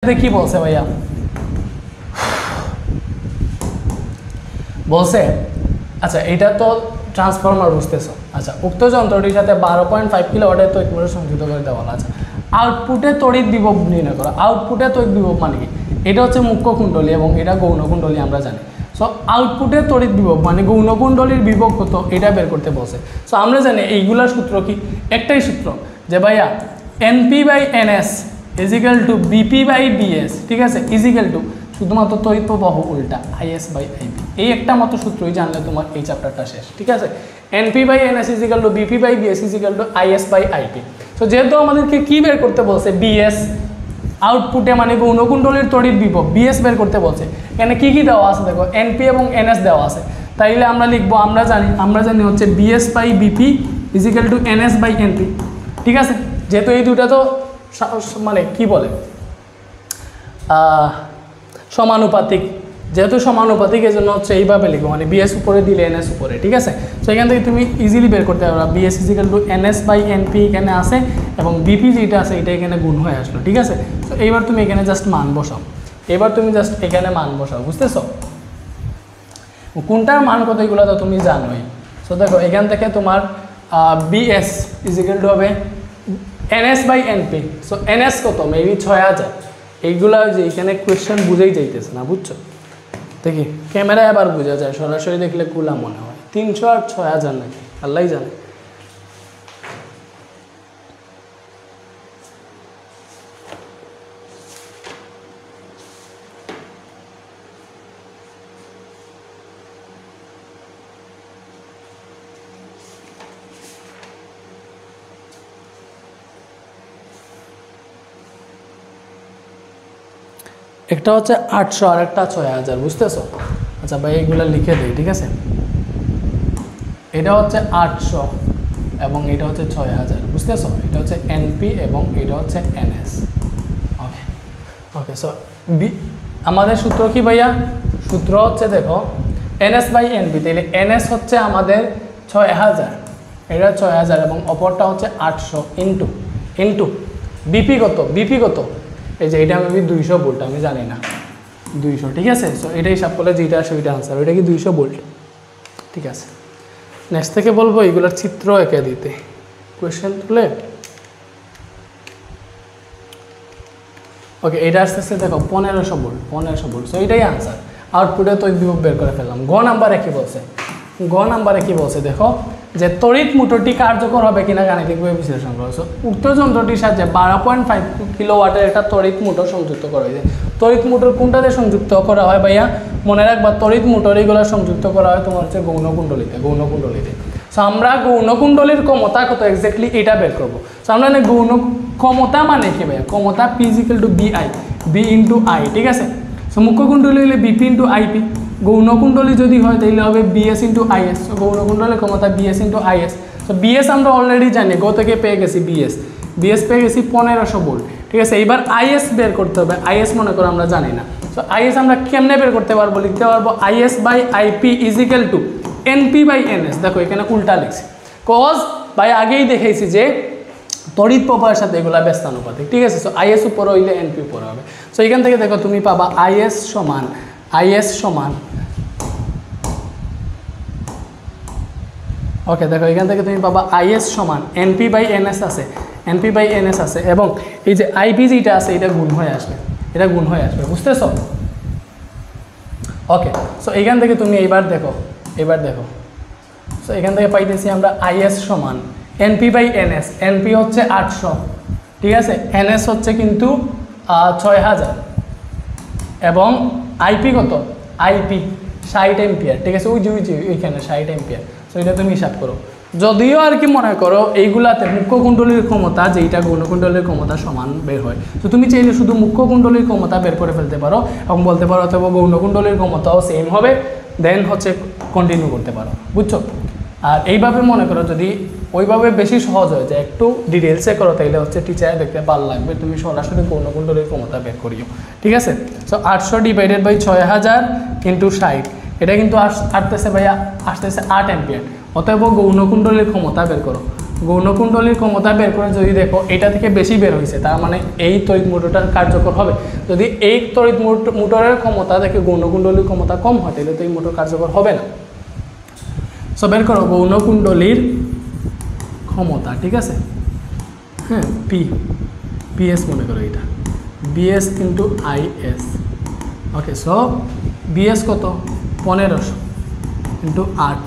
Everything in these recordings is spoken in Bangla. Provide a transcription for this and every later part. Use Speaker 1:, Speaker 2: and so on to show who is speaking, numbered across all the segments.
Speaker 1: কি বলছে ভাইয়া বলছে আচ্ছা এটা তো ট্রান্সফরমার বুঝতেছো আচ্ছা উক্ত যন্ত্রটির সাথে 12.5 কিলোওয়াটের তড়িৎ মোটর সংযুক্ত করে দেওয়া আছে আউটপুটে তড়িৎ বিভব নির্ণয় করো আউটপুটে তড়িৎ বিভব মানে কি এটা হচ্ছে মুখ্য কুণ্ডলী এবং এটা গৌণ কুণ্ডলী আমরা জানি সো আউটপুটে তড়িৎ বিভব মানে গৌণ কুণ্ডলীর বিভব কত এটা বের করতে বলছে সো আমরা জানি এইগুলার সূত্র কি একটাই সূত্র যে ভাইয়া NP/NS ইজিক্যাল টু BP/BS ঠিক আছে ইজিক্যাল টু শুধুমাত্র তড়িৎ প্রবাহ উল্টা IS/IP এই একটা মাত্র সূত্রই জানলে তোমার এই চ্যাপ্টারটা শেষ ঠিক আছে NP/NS equal to BP/BS equal to IS/IP so যেহেতু আমাদেরকে কি বের করতে বলছে BS আউটপুটে মানে গৌণ কুণ্ডলীর তড়িৎ বিভব BS বের করতে বলছে এখানে কি কি দেওয়া আছে দেখো NP এবং NS দেওয়া আছে তাইলে আমরা লিখবো আমরা জানি হচ্ছে BS/BP ইজিক্যাল টু NS/NP ঠিক আছে যেহেতু এই দুটো তো মানে কি বলে সমানুপাতিক যেহেতু সমানুপাতিক এই জন্য হচ্ছে এইভাবে লিখবো মানে BS উপরে দিলে NS উপরে ঠিক আছে তো এখান থেকে তুমি ইজিলি বের করতে পারবে BS ইজিক্যাল টু NS/NP এখানে আছে এবং BP যেটা আছে এটা এখানে গুণ হয়ে আসলো ঠিক আছে তো এইবার তুমি এখানে জাস্ট মান বসাও এখানে মান বসাও বুঝতেছো কোনটার মান কত এগুলো তো তুমি জানোই তো দেখো এখান থেকে তোমার BS ইজিক্যাল টু হবে NS/NP সো NS কত মেবি 6000 এইগুলা যে এখানে কোয়েশ্চেন বুঝেই যাইতেছে না বুঝছো দেখি ক্যামেরায় আবার বোঝা যায় সরাসরি দেখলে গুলা মনে হয় 300 আর 6000 নাকি আল্লাহই জানে একটা হচ্ছে 800 আর একটা 6000 বুঝতেছো আচ্ছা ভাই এগুলো লিখে দেই ঠিক আছে এটা হচ্ছে 800 এবং এটা হচ্ছে 6000 বুঝতেছো এটা হচ্ছে NP এবং এটা হচ্ছে NS ওকে সো আমাদের সূত্র কি ভাইয়া সূত্র হচ্ছে দেখো NS/NP তাহলে NS হচ্ছে আমাদের 6000 এটা 6000 এবং অপরটা হচ্ছে 800 ইনটু BP কত এই যে এটা আমি 200 ভোল্ট আমি জানি না 200 ঠিক আছে সো এটা হিসাব করলে যেটা আসে ওইটা আনসার ওইটা কি 200 ভোল্ট ঠিক আছে নেক্সট থেকে বলবো এগুলোর চিত্র এঁকে দিতে কোয়েশ্চেন তুলে ওকে এটা আসতেছে দেখো 1500 ভোল্ট সো এটাই আনসার আউটপুটে তড়িৎ বিভব বের করে ফেললাম গ নাম্বারে কি বলছে দেখো যে তড়িৎ মোটরটি কার্যকর হবে কিনা গাণিতিকভাবে বিশ্লেষণ করো সো উক্ত যন্ত্রটির সাহায্যে 12.5 কিলোওয়াটের একটা তড়িৎ মোটর সংযুক্ত করা হয়েছে তড়িৎ মোটর কোনটাতে সংযুক্ত করা হয় ভাইয়া মনে রাখবা তড়িৎ মোটর এগুলো সংযুক্ত করা হয় তোমার হচ্ছে গৌণ কুণ্ডলীতে সো আমরা গৌণ কুণ্ডলীর ক্ষমতা কত এক্স্যাক্টলি এটা বের করবো সো আমরা গৌণ ক্ষমতা মানে কি ভাইয়া ক্ষমতা P equal to B into I ঠিক আছে সো মুখ্য কুণ্ডলী হলে BP ইন্টু IP গৌণ কুণ্ডলী যদি হয় তাহলে হবে BS ইন্টু IS সো গৌণ কুণ্ডলীর ক্ষমতা BS into IS so BS আমরা অলরেডি জানি গো থেকে পেয়ে গেছি BS পেয়ে গেছি 1500 ভোল্ট ঠিক আছে এইবার IS বের করতে হবে IS মনে করো আমরা জানি না সো IS আমরা কেমনে বের করতে পারবো লিখতে পারবো IS/IP ইজিক্যাল টু NP/NS দেখো এখানে উল্টা লিখছি কজ ভাই আগেই দেখাইছি যে তড়িৎ প্রবাহের সাথে এগুলা ব্যস্তানুপাতিক ঠিক আছে সো IS উপরে হইলে NP উপরে হবে সো এখান থেকে দেখো তুমি পাবা IS সমান ওকে দেখো এখান থেকে তুমি পাবা IS সমান NP/NS আছে এবং এই যে IP যেটা আছে এটা গুণ হয়ে আসবে বুঝতেছো ওকে সো এখান থেকে তুমি এইবার দেখো সো এখান থেকে পাইতেছি আমরা IS সমান NP/NS NP হচ্ছে 800 ঠিক আছে NS হচ্ছে কিন্তু 6000 এবং IP কত IP 60 এম্পিয়ার ঠিক আছে ওই যে ওইখানে 60 এম্পিয়ার সো এটা তুমি হিসাব করো যদিও আর কি মনে করো এইগুলাতে মুখ্য কুণ্ডলীর ক্ষমতা যেটা গৌণ কুণ্ডলীর ক্ষমতা সমান বের হয় তো তুমি চাইলে শুধু মুখ্য কুণ্ডলীর ক্ষমতা বের করে ফেলতে পারো এবং বলতে পারো অথবা গৌণ কুণ্ডলীর ক্ষমতাও সেম হবে দেন হচ্ছে কন্টিনিউ করতে পারো বুঝছো আর এইভাবে মনে করো যদি ওইভাবে বেশি সহজ হয় যে একটু ডিটেলসে করো তাইলে হচ্ছে টিচারে দেখতে ভালো লাগবে তুমি সরাসরি গৌণ কুণ্ডলীর ক্ষমতা বের করিও ঠিক আছে সো 800 ডিভাইডেড বাই 6000 ইন্টু 60 এটা কিন্তু আসতেছে ভাইয়া আসতেছে 8 এম্পিয়ার অতএব গৌণ কুণ্ডলীর ক্ষমতা বের করো গৌণকুণ্ডলীর ক্ষমতা বের করে যদি দেখো এটা থেকে বেশি বের হয়েছে, তার মানে এই তড়িৎ মোটরটা কার্যকর হবে। যদি এই তড়িৎ মোটরের ক্ষমতা দেখে গৌণকুণ্ডলীর ক্ষমতা কম হয়, তাহলে তো এই মোটর কার্যকর হবে না। সো বের করো গৌণকুণ্ডলীর ক্ষমতা, ঠিক আছে, হ্যাঁ, পিএস মনে করো এটা, BS into is. Okay, so BS কত, 1500 ইন্টু 8,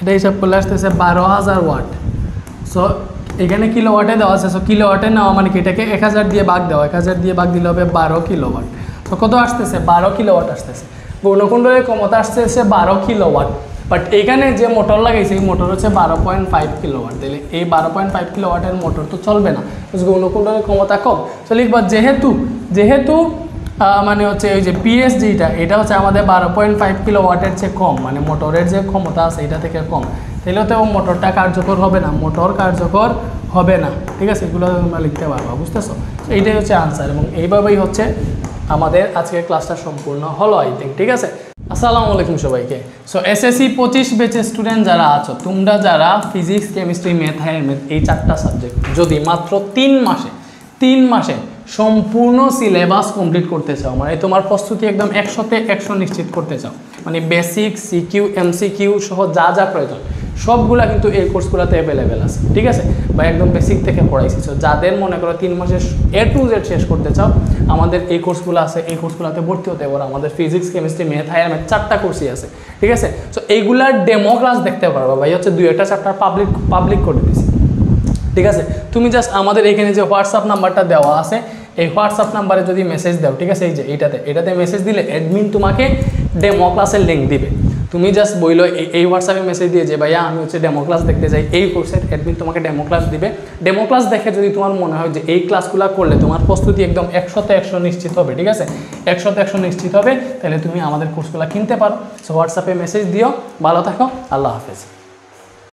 Speaker 1: এটা হিসাব করলে আসতেছে 12,000 ওয়াট। সো এখানে কিলোওয়াটে দেওয়া আছে, সো কিলোওয়াটে নেওয়া মানে কি এটাকে 1000 দিয়ে ভাগ দেওয়া, 1000 দিয়ে ভাগ দিলে হবে 12 কিলোওয়াট। তো কত আসতেছে, 12 কিলোওয়াট আসতেছে। গৌণকুণ্ডলের ক্ষমতা আসতেছে 12 কিলোওয়াট, বাট এখানে যে মোটর লাগাইছে এই মোটর হচ্ছে 12.5 কিলোওয়াট। তাহলে এই 12.5 কিলোওয়াটের মোটর তো চলবে না, গৌণকুণ্ডলের ক্ষমতা কম। তো লিখবা যেহেতু মানে হচ্ছে ওই যে পিএস যেটা, এটা হচ্ছে আমাদের 12.5 কিলোওয়াটের চেয়ে কম, মানে মোটরের যে ক্ষমতা আছে এটা থেকে কম, তাহলে তো মোটরটা কার্যকর হবে না, মোটর কার্যকর হবে না। ঠিক আছে, এগুলো তোমরা লিখতে পারবা, বুঝতেছো? এইটাই হচ্ছে আনসার, এবং এইভাবেই হচ্ছে আমাদের আজকের ক্লাসটা সম্পূর্ণ হলো আই থিঙ্ক। ঠিক আছে, আসসালামু আলাইকুম সবাইকে। সো এসএসসি 25 ব্যাচের স্টুডেন্ট যারা আছো, তোমরা যারা ফিজিক্স, কেমিস্ট্রি, ম্যাথ, ম্যাথ এই 4টা সাবজেক্ট যদি মাত্র 3 মাসে সম্পূর্ণ সিলেবাস কমপ্লিট করতে চাও, মানে তোমার প্রস্তুতি একদম 100তে 100 নিশ্চিত করতে চাও, মানে বেসিক, সিকিউ, এমসিকিউ সহ যা যা প্রয়োজন সবগুলা কিন্তু এই কোর্সগুলোতে অ্যাভেলেবেল আছে। ঠিক আছে, বা একদম বেসিক থেকে পড়াইছি। সো যাদের মনে করো 3 মাসে A to Z শেষ করতে চাও, আমাদের এই কোর্সগুলো আছে, এই কোর্সগুলোতে ভর্তি হতে পারো। আমাদের ফিজিক্স, কেমিস্ট্রি, ম্যাথ, ম্যাথ 4টা কোর্সই আছে। ঠিক আছে, সো এইগুলার ডেমো ক্লাস দেখতে পারবা ভাই, হচ্ছে 2-1টা চ্যাপ্টার পাবলিক করে দিছি। ঠিক আছে, তুমি জাস্ট আমাদের এখানে যে হোয়াটসঅ্যাপ নাম্বারটা দেওয়া আছে, এই হোয়াটসঅ্যাপ নাম্বারে যদি মেসেজ দাও, ঠিক আছে, এই যে এটাতে মেসেজ দিলে অ্যাডমিন তোমাকে ডেমো ক্লাসের লিঙ্ক দিবে। তুমি জাস্ট বইলো এই হোয়াটসঅ্যাপে মেসেজ দিয়ে যে ভাইয়া আমি হচ্ছে ডেমো ক্লাস দেখতে চাই, এই কোর্সের অ্যাডমিন তোমাকে ডেমো ক্লাস দিবে। ডেমো ক্লাস দেখে যদি তোমার মনে হয় যে এই ক্লাসগুলো করলে তোমার প্রস্তুতি একদম 100তে 100 নিশ্চিত হবে, ঠিক আছে, 100তে 100 নিশ্চিত হবে, তাহলে তুমি আমাদের কোর্সগুলো কিনতে পারো। সো হোয়াটসঅ্যাপে মেসেজ দিও। ভালো থাকো, আল্লাহ হাফেজ।